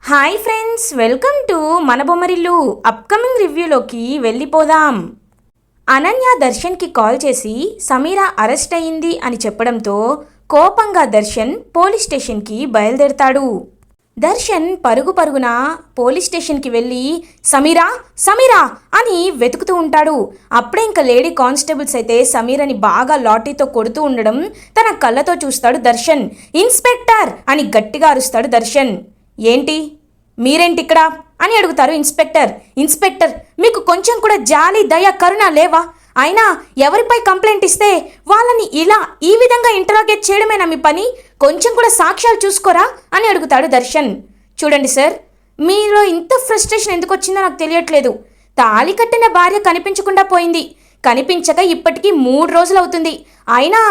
Hi friends, welcome to మన Bommarillu. Upcoming రివ్యూలోకి వెళ్ళిపోదాం. Ananya దర్శన్కి call చేసి సమీరా అరెస్ట్ అయింది అని చెప్పడంతో కోపంగా దర్శన్ పోలీస్ స్టేషన్కి బయలుదేరతాడు. దర్శన్ పరుగున పోలీస్ స్టేషన్కి వెళ్ళి సమీరా సమీరా అని వెతుకుతూ ఉంటాడు. అప్పుడే ఇంకా లేడీ కానిస్టేబుల్స్ అయితే సమీరని బాగా లాఠీతో కొడుతూ ఉండడం తన కళ్ళతో చూస్తాడు దర్శన్. ఇన్స్పెక్టర్ అని గట్టిగా అరుస్తాడు దర్శన్. ఏంటి, మీరేంటి ఇక్కడ అని అడుగుతారు ఇన్స్పెక్టర్. ఇన్స్పెక్టర్, మీకు కొంచెం కూడా జాలి దయ కరుణ లేవా? అయినా ఎవరిపై కంప్లైంట్ ఇస్తే వాళ్ళని ఇలా ఈ విధంగా ఇంటరాగేట్ చేయడమేనా మీ పని? కొంచెం కూడా సాక్ష్యాలు చూసుకోరా అని అడుగుతాడు దర్శన్. చూడండి సార్, మీలో ఇంత ఫ్రస్ట్రేషన్ ఎందుకు వచ్చిందో నాకు తెలియట్లేదు. తాళి కట్టిన భార్య కనిపించకుండా పోయింది. కనిపించక ఇప్పటికీ 3 రోజులు అవుతుంది. అయినా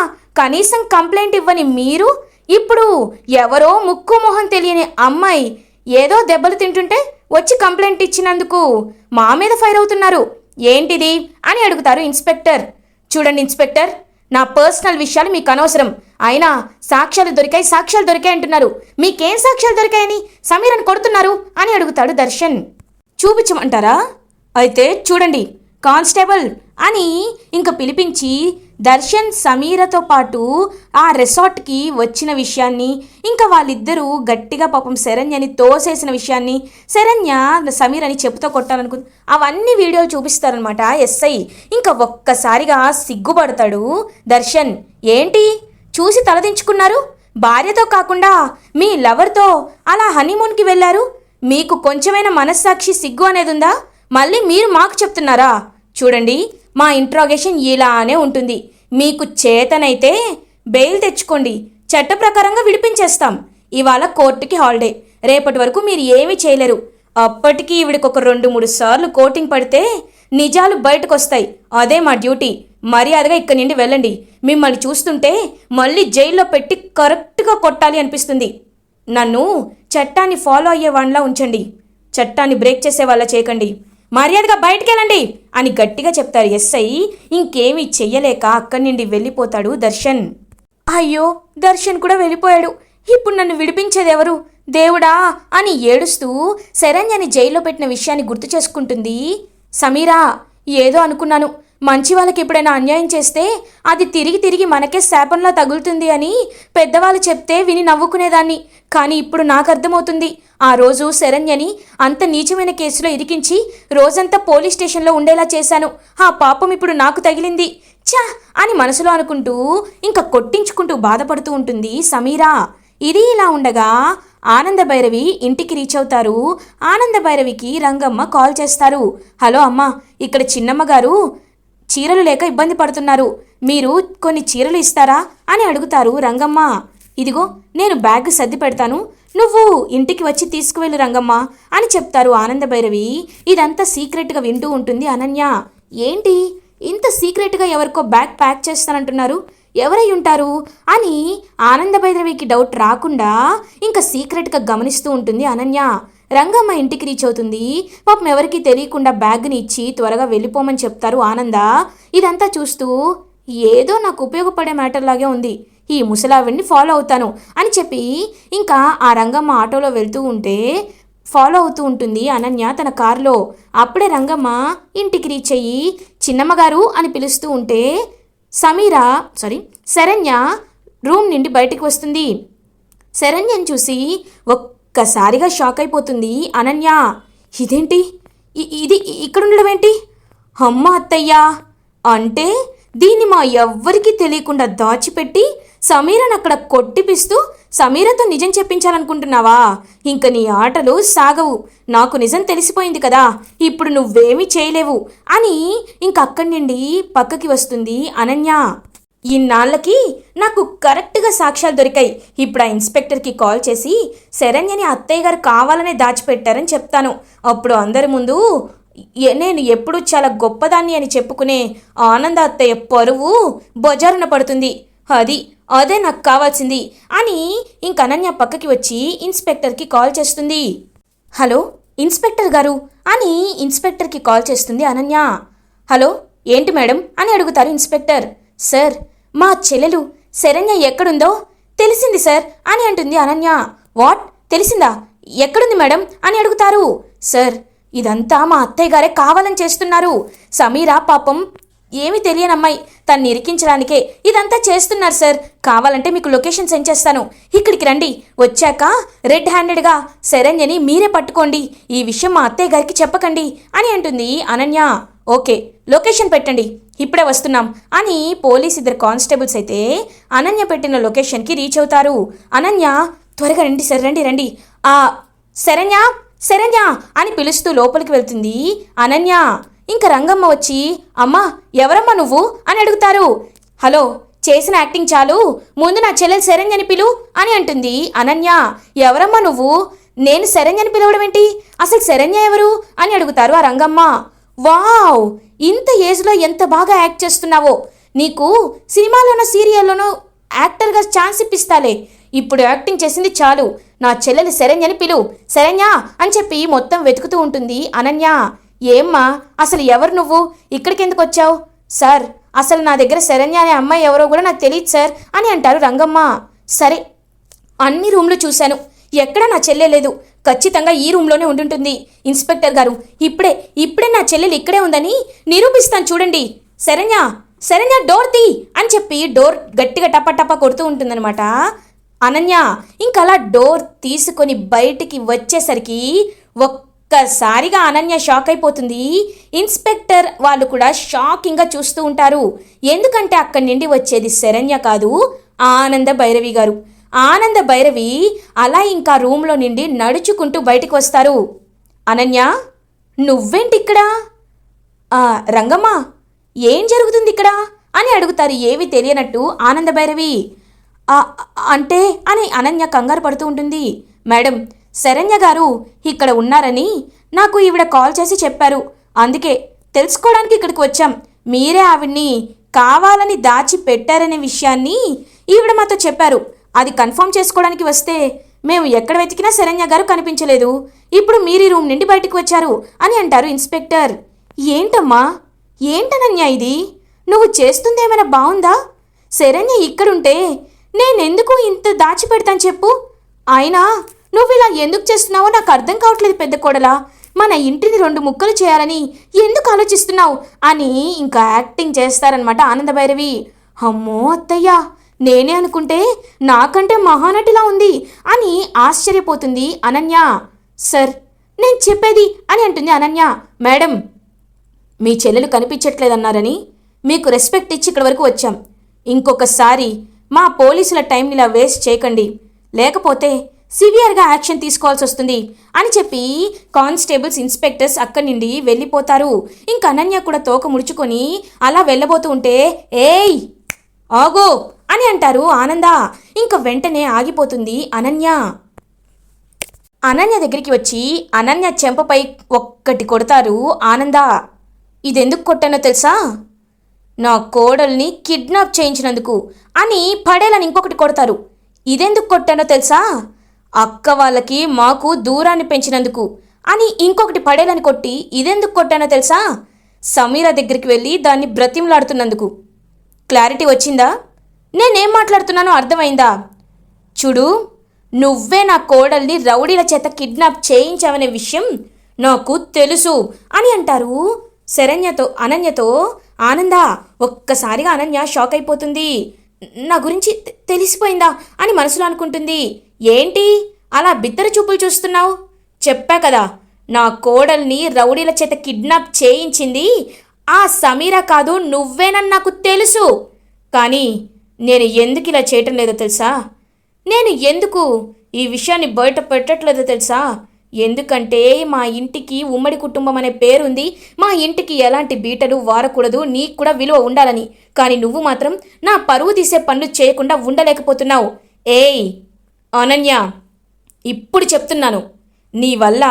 కనీసం కంప్లైంట్ ఇవ్వని మీరు ఇప్పుడు ఎవరో ముక్కు మొహం తెలియని అమ్మాయి ఏదో దెబ్బలు తింటుంటే వచ్చి కంప్లైంట్ ఇచ్చినందుకు మా మీద ఫైర్ అవుతున్నారు. ఏంటిది అని అడుగుతారు ఇన్స్పెక్టర్. చూడండి ఇన్స్పెక్టర్, నా పర్సనల్ విషయాలు మీకు అనవసరం. అయినా సాక్ష్యాలు దొరికాయి అంటున్నారు. మీకేం సాక్ష్యాలు దొరికాయని సమీరని కొడుతున్నారు అని అడుగుతాడు దర్శన్. చూపించమంటారా? అయితే చూడండి కానిస్టేబుల్ అని ఇంక పిలిపించి దర్శన్ సమీరతో పాటు ఆ రిసార్ట్కి వచ్చిన విషయాన్ని, ఇంకా వాళ్ళిద్దరూ గట్టిగా పాపం శరణ్యని తోసేసిన విషయాన్ని, శరణ్య సమీర్ అని చెప్పుతో కొట్టాలనుకుంది, అవన్నీ వీడియోలు చూపిస్తారనమాట ఎస్ఐ. ఇంకా ఒక్కసారిగా సిగ్గుపడతాడు దర్శన్. ఏంటి చూసి తలదించుకున్నారు? భార్యతో కాకుండా మీ లవర్తో అలా హనీమూన్కి వెళ్ళారు. మీకు కొంచెమైనా మనస్సాక్షి సిగ్గు అనేది ఉందా? మళ్ళీ మీరు మాకు చెప్తున్నారా? చూడండి, మా ఇంట్రాగేషన్ ఇలానే ఉంటుంది. మీకు చేతనైతే బెయిల్ తెచ్చుకోండి, చట్ట ప్రకారంగా విడిపించేస్తాం. ఇవాళ కోర్టుకి హాలిడే, రేపటి వరకు మీరు ఏమీ చేయలేరు. అప్పటికి ఈవిడికి ఒక 2-3 సార్లు కోటింగ్ పడితే నిజాలు బయటకు వస్తాయి. అదే మా డ్యూటీ. మర్యాదగా ఇక్కడి నుండి వెళ్ళండి. మిమ్మల్ని చూస్తుంటే మళ్ళీ జైల్లో పెట్టి కరెక్ట్గా కొట్టాలి అనిపిస్తుంది. నన్ను చట్టాన్ని ఫాలో అయ్యేవాళ్ళలా ఉంచండి, చట్టాన్ని బ్రేక్ చేసే వాళ్ళ చేయకండి. మర్యాదగా బయటికెళ్ళండి అని గట్టిగా చెప్తారు ఎస్ఐ. ఇంకేమీ చెయ్యలేక అక్కడి నుండి వెళ్ళిపోతాడు దర్శన్. అయ్యో, దర్శన్ కూడా వెళ్ళిపోయాడు. ఇప్పుడు నన్ను విడిపించేదెవరు దేవుడా అని ఏడుస్తూ శరణ్యని జైల్లో పెట్టిన విషయాన్ని గుర్తు చేసుకుంటుంది సమీరా. ఏదో అనుకున్నాను, మంచి వాళ్ళకి ఎప్పుడైనా అన్యాయం చేస్తే అది తిరిగి మనకే శాపంలా తగులుతుంది అని పెద్దవాళ్ళు చెప్తే విని నవ్వుకునేదాన్ని. కానీ ఇప్పుడు నాకు అర్థమవుతుంది, ఆ రోజు శరణ్యని అంత నీచమైన కేసులో ఇరికించి రోజంతా పోలీస్ స్టేషన్లో ఉండేలా చేశాను. ఆ పాపం ఇప్పుడు నాకు తగిలింది ఛా అని మనసులో అనుకుంటూ ఇంకా కొట్టించుకుంటూ బాధపడుతూ ఉంటుంది సమీరా. ఇది ఇలా ఉండగా ఆనంద భైరవి ఇంటికి రీచ్ అవుతారు. ఆనంద భైరవికి రంగమ్మ కాల్ చేస్తారు. హలో అమ్మ, ఇక్కడ చిన్నమ్మ గారు చీరలు లేక ఇబ్బంది పడుతున్నారు. మీరు కొన్ని చీరలు ఇస్తారా అని అడుగుతారు రంగమ్మ. ఇదిగో నేను బ్యాగ్ సర్ది పెడతాను, నువ్వు ఇంటికి వచ్చి తీసుకువెళ్ళు రంగమ్మ అని చెప్తారు ఆనంద భైరవి. ఇదంతా సీక్రెట్గా వింటూ ఉంటుంది అనన్య. ఏంటి ఇంత సీక్రెట్గా ఎవరికో బ్యాగ్ ప్యాక్ చేస్తానంటున్నారు, ఎవరై ఉంటారు అని ఆనంద భైరవికి డౌట్ రాకుండా ఇంకా సీక్రెట్గా గమనిస్తూ ఉంటుంది అనన్య. రంగమ్మ ఇంటికి రీచ్ అవుతుంది. పాపం ఎవరికి తెలియకుండా బ్యాగ్ని ఇచ్చి త్వరగా వెళ్ళిపోమని చెప్తారు ఆనంద. ఇదంతా చూస్తూ ఏదో నాకు ఉపయోగపడే మ్యాటర్ లాగే ఉంది, ఈ ముసలావిడిని ఫాలో అవుతాను అని చెప్పి ఇంకా ఆ రంగమ్మ ఆటోలో వెళ్తూ ఉంటే ఫాలో అవుతూ ఉంటుంది అనన్య తన కారులో. అప్పుడే రంగమ్మ ఇంటికి రీచ్ అయ్యి చిన్నమ్మగారు అని పిలుస్తూ ఉంటే శరణ్య రూమ్ నుండి బయటికి వస్తుంది. శరణ్యని చూసి ఒక్కసారిగా షాక్ అయిపోతుంది అనన్య. ఇదేంటి, ఇది ఇక్కడ ఉండడం ఏంటి? అమ్మ అత్తయ్యా, అంటే దీన్ని మా ఎవ్వరికీ తెలియకుండా దాచిపెట్టి సమీరను అక్కడ కొట్టిపిస్తూ సమీరతో నిజం చెప్పించాలనుకుంటున్నావా? ఇంక నీ ఆటలు సాగవు. నాకు నిజం తెలిసిపోయింది కదా, ఇప్పుడు నువ్వేమీ చేయలేవు అని ఇంక అక్కడి నుండి పక్కకి వస్తుంది అనన్య. ఇన్నాళ్ళకి నాకు కరెక్ట్గా సాక్ష్యాలు దొరికాయి. ఇప్పుడు ఆ ఇన్స్పెక్టర్కి కాల్ చేసి శరణ్యని అత్తయ్య గారు కావాలనే దాచిపెట్టారని చెప్తాను. అప్పుడు అందరి ముందు నేను ఎప్పుడు చాలా గొప్పదాన్ని అని చెప్పుకునే ఆనంద అత్తయ్య పరువు బజారున పడుతుంది. అదే నాకు కావాల్సింది అని ఇంక అనన్య పక్కకి వచ్చి ఇన్స్పెక్టర్కి కాల్ చేస్తుంది. హలో ఇన్స్పెక్టర్ గారు అని ఇన్స్పెక్టర్కి కాల్ చేస్తుంది అనన్య. హలో ఏంటి మేడం అని అడుగుతారు ఇన్స్పెక్టర్. సార్, మా చెల్లెలు శరణ్య ఎక్కడుందో తెలిసింది సార్ అని అంటుంది అనన్య. వాట్ తెలిసిందా? ఎక్కడుంది మేడం అని అడుగుతారు. సార్, ఇదంతా మా అత్తయ్య గారే కావాలని చేస్తున్నారు. సమీరా పాపం ఏమీ తెలియని అమ్మాయి, తన్ని ఇరికించడానికే ఇదంతా చేస్తున్నారు సార్. కావాలంటే మీకు లొకేషన్ సెండ్ చేస్తాను, ఇక్కడికి రండి. వచ్చాక రెడ్ హ్యాండెడ్గా శరణ్యని మీరే పట్టుకోండి. ఈ విషయం మా అత్తయ్య గారికి చెప్పకండి అని అంటుంది అనన్య. ఓకే, లొకేషన్ పెట్టండి, ఇప్పుడే వస్తున్నాం అని ఇద్దరు కానిస్టేబుల్స్ అయితే అనన్య పెట్టిన లొకేషన్కి రీచ్ అవుతారు. అనన్య, త్వరగా రండి సార్, రండి రండి. శరణ్య శరణ్య అని పిలుస్తూ లోపలికి వెళ్తుంది అనన్య. ఇంక రంగమ్మ వచ్చి, అమ్మా ఎవరమ్మా నువ్వు అని అడుగుతారు. హలో, చేసిన యాక్టింగ్ చాలు, ముందు నా చెల్లెలు శరణ్యని పిలు అని అంటుంది అనన్య. ఎవరమ్మా నువ్వు? నేను శరణ్యని పిలవడం ఏంటి? అసలు శరణ్య ఎవరు అని అడుగుతారు ఆ రంగమ్మ. వావ్, ఇంత ఏజ్లో ఎంత బాగా యాక్ట్ చేస్తున్నావో, నీకు సినిమాలోనో సీరియల్లోనో యాక్టర్గా ఛాన్స్ ఇప్పిస్తాలే. ఇప్పుడు యాక్టింగ్ చేసింది చాలు, నా చెల్లెలు శరణ్యని పిలు, శరణ్య అని చెప్పి మొత్తం వెతుకుతూ ఉంటుంది అనన్య. ఏమ్మా, అసలు ఎవరు నువ్వు? ఇక్కడికి ఎందుకు వచ్చావు? సార్, అసలు నా దగ్గర శరణ్య అనే అమ్మాయి ఎవరో కూడా నాకు తెలియదు సార్ అని అంటారు రంగమ్మ. సరే, అన్ని రూమ్లు చూశాను, ఎక్కడా నా చెల్లె లేదు. ఖచ్చితంగా ఈ రూమ్లోనే ఉండుంటుంది. ఇన్స్పెక్టర్ గారు, ఇప్పుడే నా చెల్లెలు ఇక్కడే ఉందని నిరూపిస్తాను చూడండి. శరణ్య శరణ్య, డోర్ తీ అని చెప్పి డోర్ గట్టిగా టపా కొడుతూ ఉంటుందన్నమాట అనన్య. ఇంకలా డోర్ తీసుకొని బయటికి వచ్చేసరికి ఒక్కసారిగా అనన్య షాక్ అయిపోతుంది. ఇన్స్పెక్టర్ వాళ్ళు కూడా షాకింగ్గా చూస్తూ ఉంటారు. ఎందుకంటే అక్కడి నుండి వచ్చేది శరణ్య కాదు, ఆనంద భైరవి గారు. ఆనంద భైరవి అలా ఇంకా రూమ్లో నుండి నడుచుకుంటూ బయటికి వస్తారు. అనన్య, నువ్వేంటి ఇక్కడ? రంగమ్మ, ఏం జరుగుతుంది ఇక్కడ అని అడుగుతారు ఏవి తెలియనట్టు ఆనంద భైరవి. అంటే అని అనన్య కంగారు పడుతూ ఉంటుంది. మేడం, శరణ్య గారు ఇక్కడ ఉన్నారని నాకు ఈవిడ కాల్ చేసి చెప్పారు, అందుకే తెలుసుకోవడానికి ఇక్కడికి వచ్చాం. మీరే ఆవిడ్ని కావాలని దాచి పెట్టారనే విషయాన్ని ఈవిడ మాతో చెప్పారు. అది కన్ఫర్మ్ చేసుకోవడానికి వస్తే మేము ఎక్కడ వెతికినా శరణ్య గారు కనిపించలేదు. ఇప్పుడు మీరు ఈ రూమ్ నుండి బయటకు వచ్చారు అని అంటారు ఇన్స్పెక్టర్. ఏంటమ్మా, ఏంటనన్య ఇది? నువ్వు చేస్తుందేమైనా బాగుందా? శరణ్య ఇక్కడుంటే నేనెందుకు ఇంత దాచిపెడతాను చెప్పు? అయినా నువ్వు ఇలా ఎందుకు చేస్తున్నావో నాకు అర్థం కావట్లేదు పెద్ద కోడలా. మన ఇంటిని 2 ముక్కలు చేయాలని ఎందుకు ఆలోచిస్తున్నావు అని ఇంకా యాక్టింగ్ చేస్తారనమాట ఆనందభైరవి. అమ్మో అత్తయ్య, నేనే అనుకుంటే నాకంటే మహానటిలా ఉంది అని ఆశ్చర్యపోతుంది అనన్య. సార్, నేను చెప్పేది అని అంటుంది అనన్య. మేడం, మీ చెల్లెలు కనిపించట్లేదన్నారని మీకు రెస్పెక్ట్ ఇచ్చి ఇక్కడి వరకు వచ్చాం. ఇంకొకసారి మా పోలీసుల టైంని ఇలా వేస్ట్ చేయకండి, లేకపోతే సివియర్గా యాక్షన్ తీసుకోవాల్సి వస్తుంది అని చెప్పి కానిస్టేబుల్స్ ఇన్స్పెక్టర్స్ అక్కడి నుండి వెళ్ళిపోతారు. ఇంక అనన్య కూడా తోక ముడుచుకొని అలా వెళ్ళబోతూ ఉంటే, ఏయ్ ఆగో అని అంటారు ఆనంద. ఇంక వెంటనే ఆగిపోతుంది అనన్య. అనన్య దగ్గరికి వచ్చి అనన్య చెంపపై ఒక్కటి కొడతారు ఆనంద. ఇదెందుకు కొట్టానో తెలుసా? నా కోడల్ని కిడ్నాప్ చేయించినందుకు అని పడేలని ఇంకొకటి కొడతారు. ఇదెందుకు కొట్టానో తెలుసా? అక్క వాళ్ళకి మాకు దూరాన్ని పెంచినందుకు అని ఇంకొకటి పడేలని కొట్టి ఇదెందుకు కొట్టానో తెలుసా? సమీరా దగ్గరికి వెళ్ళి దాన్ని బ్రతిమలాడుతున్నందుకు. క్లారిటీ వచ్చిందా? నేనేం మాట్లాడుతున్నానో అర్థమైందా? చూడు, నువ్వే నా కోడల్ని రౌడీల చేత కిడ్నాప్ చేయించావనే విషయం నాకు తెలుసు అని అంటారు అనన్యతో. ఆనంద ఒక్కసారిగా అనన్య షాక్ అయిపోతుంది. నా గురించి తెలిసిపోయిందా అని మనసులో అనుకుంటుంది. ఏంటి అలా బిత్తర చూపులు చూస్తున్నావు? చెప్పా కదా, నా కోడల్ని రౌడీల చేత కిడ్నాప్ చేయించింది ఆ సమీరా కాదు, నువ్వేనని నాకు తెలుసు. కానీ నేను ఎందుకు ఇలా చేయటం లేదో తెలుసా? నేను ఎందుకు ఈ విషయాన్ని బయట పెట్టట్లేదో తెలుసా? ఎందుకంటే మా ఇంటికి ఉమ్మడి కుటుంబం అనే పేరుంది. మా ఇంటికి ఎలాంటి బీటలు వారకూడదు, నీకు కూడా విలువ ఉండాలని. కానీ నువ్వు మాత్రం నా పరువు తీసే పనులు చేయకుండా ఉండలేకపోతున్నావు. ఏయ్ అనన్య, ఇప్పుడు చెప్తున్నాను, నీ వల్ల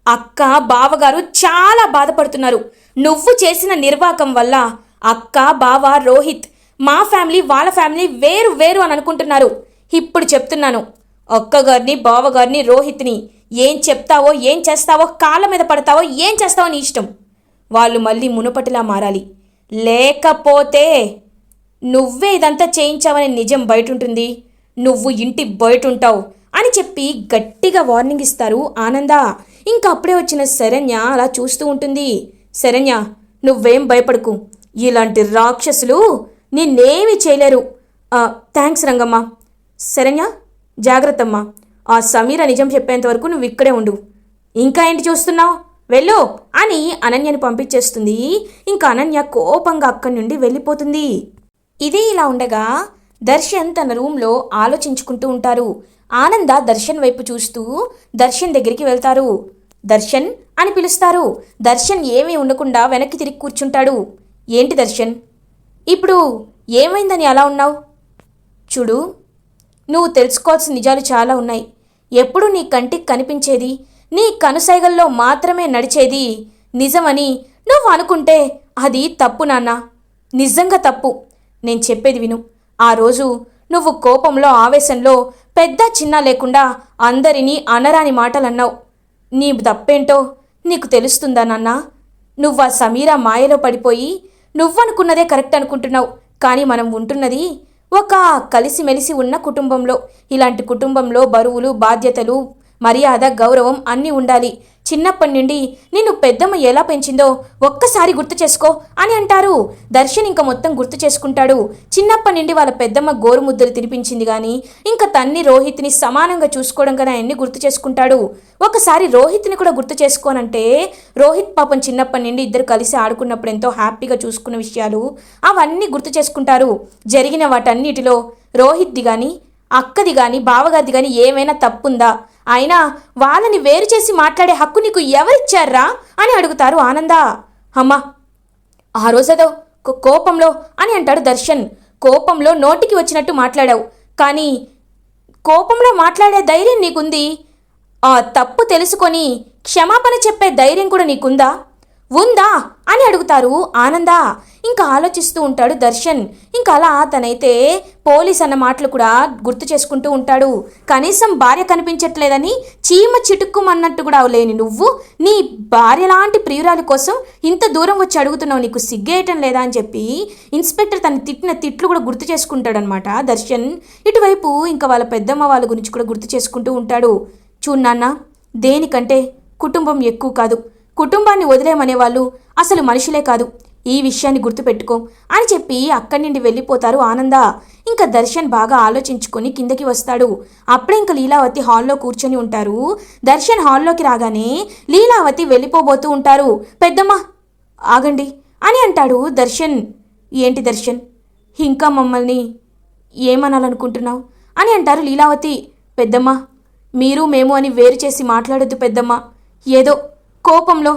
అక్క బావగారు చాలా బాధపడుతున్నారు. నువ్వు చేసిన నిర్వాకం వల్ల అక్క, బావ, రోహిత్, మా ఫ్యామిలీ వాళ్ళ ఫ్యామిలీ వేరు వేరు అని అనుకుంటున్నారు. ఇప్పుడు చెప్తున్నాను, అక్కగారిని, బావగారిని, రోహిత్ని ఏం చెప్తావో, ఏం చేస్తావో, కాళ్ళ మీద పడతావో, ఏం చేస్తావో నీ ఇష్టం. వాళ్ళు మళ్ళీ మునుపటిలా మారాలి. లేకపోతే నువ్వే ఇదంతా చేయించావనే నిజం బయట ఉంటుంది. నువ్వు ఇంటి బయట ఉంటావు అని చెప్పి గట్టిగా వార్నింగ్ ఇస్తారు ఆనంద. ఇంకా అప్పుడే వచ్చిన శరణ్య అలా చూస్తూ ఉంటుంది. శరణ్య, నువ్వేం భయపడకు, ఇలాంటి రాక్షసులు నిన్నేమీ చేయలేరు. థ్యాంక్స్ రంగమ్మ. శరణ్య, జాగ్రత్తమ్మా. ఆ సమీర నిజం చెప్పేంత వరకు నువ్వు ఇక్కడే ఉండు. ఇంకా ఏంటి చూస్తున్నావు, వెళ్ళు అని అనన్యని పంపించేస్తుంది. ఇంకా అనన్య కోపంగా అక్కడి నుండి వెళ్ళిపోతుంది. ఇదే ఇలా ఉండగా దర్శన్ తన రూమ్లో ఆలోచించుకుంటూ ఉంటారు. ఆనంద దర్శన్ వైపు చూస్తూ దర్శన్ దగ్గరికి వెళ్తారు. దర్శన్ అని పిలుస్తారు. దర్శన్ ఏమీ ఉండకుండా వెనక్కి తిరిగి కూర్చుంటాడు. ఏంటి దర్శన్, ఇప్పుడు ఏమైందని అలా ఉన్నావు? చూడు, నువ్వు తెలుసుకోవాల్సిన నిజాలు చాలా ఉన్నాయి. ఎప్పుడు నీ కంటికి కనిపించేది, నీ కనుసైగల్లో మాత్రమే నడిచేది నిజమని నువ్వు అనుకుంటే అది తప్పు నాన్న, నిజంగా తప్పు. నేను చెప్పేది విను. ఆ రోజు నువ్వు కోపంలో ఆవేశంలో పెద్ద చిన్న లేకుండా అందరినీ అనరాని మాటలు అన్నావు. నీ తప్పేంటో నీకు తెలుస్తుందా నాన్న? నువ్వు ఆ సమీరా మాయలో పడిపోయి నువ్వనుకున్నదే కరెక్ట్ అనుకుంటున్నావు. కానీ మనం ఉంటున్నది ఒక కలిసిమెలిసి ఉన్న కుటుంబంలో. ఇలాంటి కుటుంబంలో బరువులు, బాధ్యతలు, మర్యాద, గౌరవం అన్నీ ఉండాలి. చిన్నప్పటి నుండి నిన్ను పెద్దమ్మ ఎలా పెంచిందో ఒక్కసారి గుర్తు చేసుకో అని అంటారు. దర్శన్ ఇంకా మొత్తం గుర్తు చేసుకుంటాడు. చిన్నప్పటి నుండి వాళ్ళ పెద్దమ్మ గోరుముద్దలు తినిపించింది కానీ ఇంకా తన్ని రోహిత్ని సమానంగా చూసుకోవడం కానీ ఆయన్ని గుర్తు చేసుకుంటాడు. ఒకసారి రోహిత్ని కూడా గుర్తు చేసుకోనంటే రోహిత్ పాపం చిన్నప్పటి నుండి ఇద్దరు కలిసి ఆడుకున్నప్పుడు ఎంతో హ్యాపీగా చూసుకున్న విషయాలు అవన్నీ గుర్తు చేసుకుంటారు. జరిగిన వాటన్నిటిలో రోహిత్ది కానీ అక్కది కానీ బావగారిది కానీ ఏమైనా తప్పుందా? అయినా వాళ్ళని వేరు చేసి మాట్లాడే హక్కు నీకు ఎవరిచ్చారా అని అడుగుతారు ఆనంద. అమ్మా, ఆ రోజేదో కోపంలో అని అంటాడు దర్శన్. కోపంలో నోటికి వచ్చినట్టు మాట్లాడావు, కానీ కోపంలో మాట్లాడే ధైర్యం నీకుంది. ఆ తప్పు తెలుసుకొని క్షమాపణ చెప్పే ధైర్యం కూడా నీకుందా? ఉందా అని అడుగుతారు ఆనంద. ఇంకా ఆలోచిస్తూ ఉంటాడు దర్శన్. ఇంకా అలా తనైతే పోలీస్ అన్న మాటలు కూడా గుర్తు చేసుకుంటూ ఉంటాడు. కనీసం భార్య కనిపించట్లేదని చీమ చిటుక్కుమన్నట్టు కూడా లేని నువ్వు నీ భార్య లాంటి ప్రియురాలి కోసం ఇంత దూరం వచ్చి అడుగుతున్నావు, నీకు సిగ్గేయటం లేదా అని చెప్పి ఇన్స్పెక్టర్ తను తిట్టిన తిట్లు కూడా గుర్తు చేసుకుంటాడనమాట దర్శన్. ఇటువైపు ఇంకా వాళ్ళ పెద్దమ్మ వాళ్ళ గురించి కూడా గుర్తు చేసుకుంటూ ఉంటాడు. చూడు నాన్న, దేనికంటే కుటుంబం ఎక్కువ కాదు. కుటుంబాన్ని వదిలేమనే వాళ్ళు అసలు మనుషులే కాదు. ఈ విషయాన్ని గుర్తుపెట్టుకో అని చెప్పి అక్కడి నుండి వెళ్ళిపోతారు ఆనంద. ఇంకా దర్శన్ బాగా ఆలోచించుకొని కిందకి వస్తాడు. అప్పుడే ఇంకా లీలావతి హాల్లో కూర్చొని ఉంటారు. దర్శన్ హాల్లోకి రాగానే లీలావతి వెళ్ళిపోబోతూ ఉంటారు. పెద్దమ్మ ఆగండి అని అంటాడు దర్శన్. ఏంటి దర్శన్, ఇంకా మమ్మల్ని ఏమనాలనుకుంటున్నావు అని అంటారు లీలావతి. పెద్దమ్మ, మీరు మేము అని వేరు చేసి మాట్లాడొద్దు పెద్దమ్మ. ఏదో కోపంలో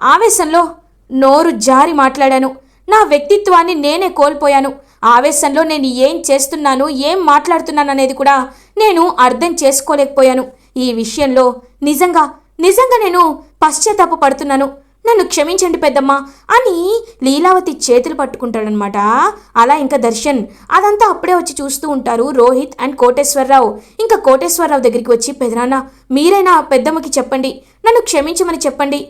ఆవేశంలో నోరు జారి మాట్లాడాను. నా వ్యక్తిత్వాన్ని నేనే కోల్పోయాను. ఆవేశంలో నేను ఏం చేస్తున్నాను, ఏం మాట్లాడుతున్నాను అనేది కూడా నేను అర్థం చేసుకోలేకపోయాను. ఈ విషయంలో నిజంగా నేను పశ్చాత్తాప పడుతున్నాను. నన్ను క్షమించండి పెద్దమ్మ అని లీలావతి చేతులు పట్టుకుంటాడనమాట. అలా ఇంకా దర్శన్ అదంతా అప్పుడే వచ్చి చూస్తూ ఉంటారు రోహిత్ అండ్ కోటేశ్వరరావు. ఇంకా కోటేశ్వరరావు దగ్గరికి వచ్చి, పెదనాన్న మీరైనా పెద్దమ్మకి చెప్పండి, నన్ను క్షమించమని చెప్పండి.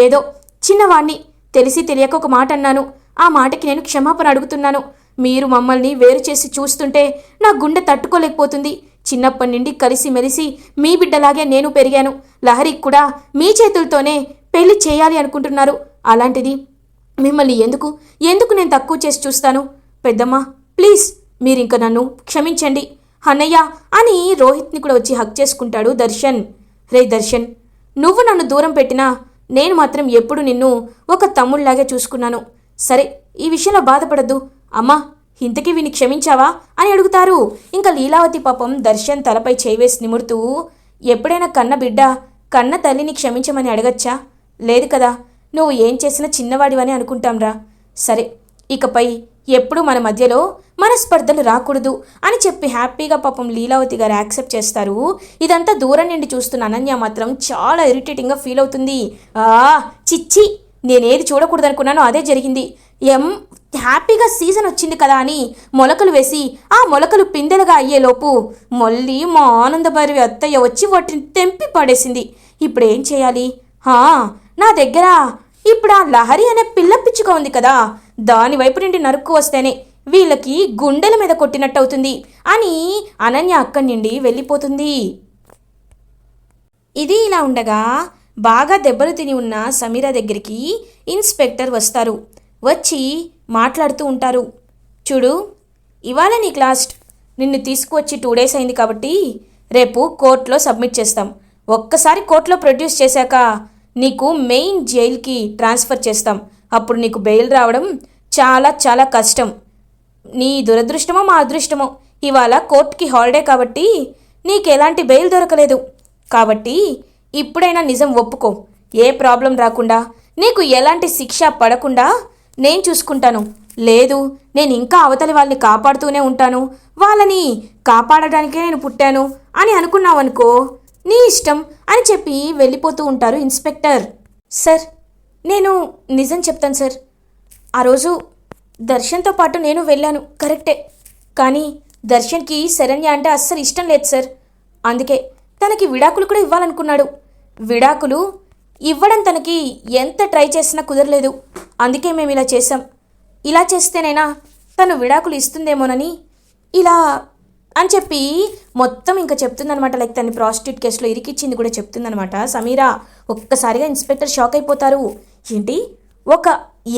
ఏదో చిన్నవాణ్ణి తెలిసి తెలియక ఒక మాట అన్నాను. ఆ మాటకి నేను క్షమాపణ అడుగుతున్నాను. మీరు మమ్మల్ని వేరు చేసి చూస్తుంటే నా గుండె తట్టుకోలేకపోతుంది. చిన్నప్పటి నుండి కలిసి మెలిసి మీ బిడ్డలాగే నేను పెరిగాను. లహరికి కూడా మీ చేతులతోనే పెళ్లి చేయాలి అనుకుంటున్నారు. అలాంటిది మిమ్మల్ని ఎందుకు నేను తక్కువ చేసి చూస్తాను? పెద్దమ్మ ప్లీజ్ మీరింక నన్ను క్షమించండి అన్నయ్య అని రోహిత్ని కూడా వచ్చి హక్ చేసుకుంటాడు దర్శన్. రే దర్శన్, నువ్వు నన్ను దూరం పెట్టినా నేను మాత్రం ఎప్పుడు నిన్ను ఒక తమ్ముళ్లాగే చూసుకున్నాను. సరే, ఈ విషయంలో బాధపడద్దు. అమ్మా, ఇంతకీ విని క్షమించావా అని అడుగుతారు. ఇంకా లీలావతి పాపం దర్శన్ తలపై చేయివేసి నిమురుతూ, ఎప్పుడైనా కన్న బిడ్డ కన్న తల్లిని క్షమించమని అడగచ్చా? లేదు కదా, నువ్వు ఏం చేసినా చిన్నవాడివని అనుకుంటాంరా. సరే, ఇకపై ఎప్పుడు మన మధ్యలో మనస్పర్ధలు రాకూడదు అని చెప్పి హ్యాపీగా పాపం లీలావతి గారు యాక్సెప్ట్ చేస్తారు. ఇదంతా దూరం నుండి చూస్తున్న అనన్య మాత్రం చాలా ఇరిటేటింగ్గా ఫీల్ అవుతుంది. చిచ్చి, నేనేది చూడకూడదు అనుకున్నానో అదే జరిగింది. హ్యాపీగా సీజన్ వచ్చింది కదా అని మొలకలు వేసి ఆ మొలకలు పిందెలుగా అయ్యేలోపు మళ్ళీ మా ఆనందభైరవి అత్తయ్య వచ్చి వాటిని తెంపి పడేసింది. ఇప్పుడేం చేయాలి? నా దగ్గర ఇప్పుడు ఆ లహరి అనే పిల్ల పిచ్చుక ఉంది కదా, దాని వైపు నుండి నరుక్కు వస్తేనే వీళ్ళకి గుండెల మీద కొట్టినట్టు అవుతుంది అని అనన్య అక్కడి నుండి వెళ్ళిపోతుంది. ఇది ఇలా ఉండగా బాగా దెబ్బలు తిని ఉన్న సమీరా దగ్గరికి ఇన్స్పెక్టర్ వస్తారు. వచ్చి మాట్లాడుతూ ఉంటారు. చూడు, ఇవాళ నీ లాస్ట్, నిన్ను తీసుకువచ్చి 2 days అయింది కాబట్టి రేపు కోర్టులో సబ్మిట్ చేస్తాం. ఒక్కసారి కోర్టులో ప్రొడ్యూస్ చేశాక నీకు మెయిన్ జైలుకి ట్రాన్స్ఫర్ చేస్తాం. అప్పుడు నీకు బెయిల్ రావడం చాలా చాలా కష్టం. నీ దురదృష్టమో మా అదృష్టమో ఇవాళ కోర్టుకి హాలిడే కాబట్టి నీకు ఎలాంటి బెయిల్ దొరకలేదు. కాబట్టి ఇప్పుడైనా నిజం ఒప్పుకో. ఏ ప్రాబ్లం రాకుండా నీకు ఎలాంటి శిక్ష పడకుండా నేను చూసుకుంటాను. లేదు, నేను ఇంకా అవతలి వాళ్ళని కాపాడుతూనే ఉంటాను, వాళ్ళని కాపాడడానికే నేను పుట్టాను అని అనుకున్నావనుకో నీ ఇష్టం అని చెప్పి వెళ్ళిపోతూ ఉంటారు ఇన్స్పెక్టర్. సార్, నేను నిజం చెప్తాను సార్. ఆ రోజు దర్శన్తో పాటు నేను వెళ్ళాను, కరెక్టే. కానీ దర్శన్కి శరణ్య అంటే అస్సలు ఇష్టం లేదు సార్. అందుకే తనకి విడాకులు కూడా ఇవ్వాలనుకున్నాడు. విడాకులు ఇవ్వడం తనకి ఎంత ట్రై చేసినా కుదరలేదు. అందుకే మేము ఇలా చేసాం. ఇలా చేస్తేనైనా తను విడాకులు ఇస్తుందేమోనని ఇలా అని చెప్పి మొత్తం ఇంకా చెప్తుందనమాట. లైక్ తను ప్రాస్టిట్యూట్ కేసులో ఇరికిచ్చింది కూడా చెప్తుందనమాట సమీరా. ఒక్కసారిగా ఇన్స్పెక్టర్ షాక్ అయిపోతారు. ఏంటి, ఒక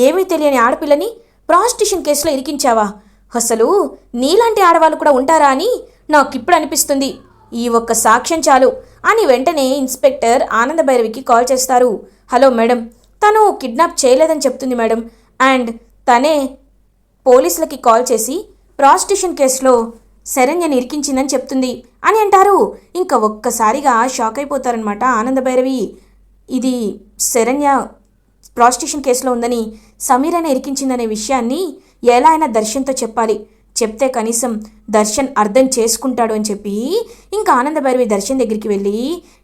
ఏమీ తెలియని ఆడపిల్లని ప్రాస్టిట్యూషన్ కేసులో ఇరికించావా? అసలు నీలాంటి ఆడవాళ్ళు కూడా ఉంటారా అని నాకు ఇప్పుడు అనిపిస్తుంది. ఈ ఒక్క సాక్ష్యం చాలు అని వెంటనే ఇన్స్పెక్టర్ ఆనంద భైరవికి కాల్ చేస్తారు. హలో మేడం, తను కిడ్నాప్ చేయలేదని చెప్తుంది మేడం. అండ్ తనే పోలీసులకి కాల్ చేసి ప్రాస్టిట్యూషన్ కేసులో శరణ్యని ఇరికించిందని చెప్తుంది అని అంటారు. ఇంకా ఒక్కసారిగా షాక్ అయిపోతారనమాట ఆనంద భైరవి. ఇది శరణ్య ప్రాస్టిట్యూషన్ కేసులో ఉందని సమీరానే ఇరికించిందనే విషయాన్ని ఎలా అయినా దర్శన్తో చెప్పాలి. చెప్తే కనీసం దర్శన్ అర్థం చేసుకుంటాడు అని చెప్పి ఇంకా ఆనంద భైరవి దర్శన్ దగ్గరికి వెళ్ళి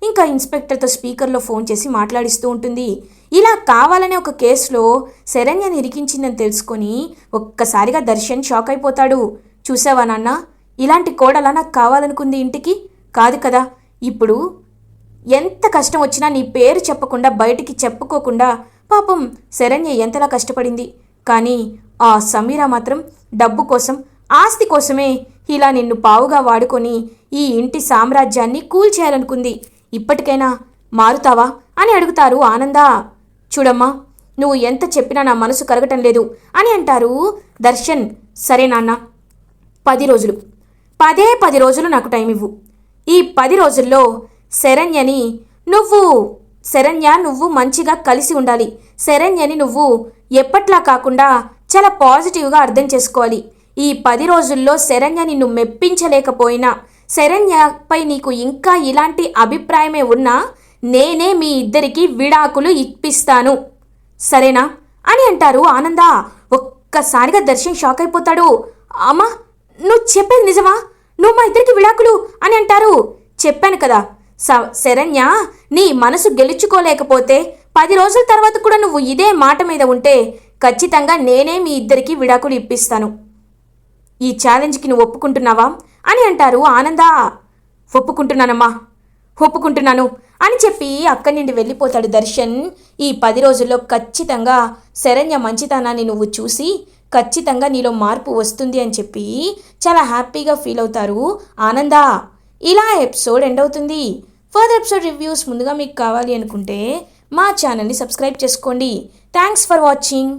ఇంకా ఇన్స్పెక్టర్తో స్పీకర్లో ఫోన్ చేసి మాట్లాడిస్తూ ఉంటుంది. ఇలా కావాలనే ఒక కేసులో శరణ్యని ఇరికించిందని తెలుసుకొని ఒక్కసారిగా దర్శన్ షాక్ అయిపోతాడు. చూసావా నాన్న, ఇలాంటి కోడలా నాకు కావాలనుకుంది ఇంటికి? కాదు కదా. ఇప్పుడు ఎంత కష్టం వచ్చినా నీ పేరు చెప్పకుండా బయటికి చెప్పుకోకుండా పాపం శరణ్య ఎంతలా కష్టపడింది. కానీ ఆ సమీరా మాత్రం డబ్బు కోసం, ఆస్తి కోసమే ఇలా నిన్ను పావుగా వాడుకొని ఈ ఇంటి సామ్రాజ్యాన్ని కూల్చేయాలనుకుంది. ఇప్పటికైనా మారుతావా అని అడుగుతారు ఆనంద. చూడమ్మా, నువ్వు ఎంత చెప్పినా నా మనసు కరగటం లేదు అని అంటారు దర్శన్. సరే నాన్న, 10 రోజులు, 10 రోజులు నాకు టైం ఇవ్వు. ఈ 10 రోజుల్లో శరణ్య నువ్వు మంచిగా కలిసి ఉండాలి. శరణ్యని నువ్వు ఎప్పట్లా కాకుండా చాలా పాజిటివ్గా అర్థం చేసుకోవాలి. ఈ 10 రోజుల్లో శరణ్య నిన్ను మెప్పించలేకపోయినా, శరణ్యపై నీకు ఇంకా ఇలాంటి అభిప్రాయమే ఉన్నా నేనే మీ ఇద్దరికి విడాకులు ఇప్పిస్తాను, సరేనా అని అంటారు ఆనంద. ఒక్కసారిగా దర్శన్ షాక్ అయిపోతాడు. అమ్మా, నువ్వు చెప్పేది నిజమా? నువ్వు మా ఇద్దరికి విడాకులు అని అంటారు. చెప్పాను కదా, శరణ్య నీ మనసు గెలుచుకోలేకపోతే 10 రోజుల తర్వాత కూడా నువ్వు ఇదే మాట మీద ఉంటే ఖచ్చితంగా నేనే మీ ఇద్దరికి విడాకులు ఇప్పిస్తాను. ఈ ఛాలెంజ్కి నువ్వు ఒప్పుకుంటున్నావా అని అంటారు ఆనంద. ఒప్పుకుంటున్నానమ్మా, ఒప్పుకుంటున్నాను అని చెప్పి అక్కడి నుండి వెళ్ళిపోతాడు దర్శన్. ఈ 10 రోజుల్లో ఖచ్చితంగా శరణ్య మంచితనాన్ని నువ్వు చూసి ఖచ్చితంగా నీలో మార్పు వస్తుంది అని చెప్పి చాలా హ్యాపీగా ఫీల్ అవుతారు ఆనంద. ఇలా ఎపిసోడ్ ఎండ్ అవుతుంది. ఫర్దర్ ఎపిసోడ్ రివ్యూస్ ముందుగా మీకు కావాలి అనుకుంటే మా ఛానల్ని సబ్స్క్రైబ్ చేసుకోండి. Thanks for watching.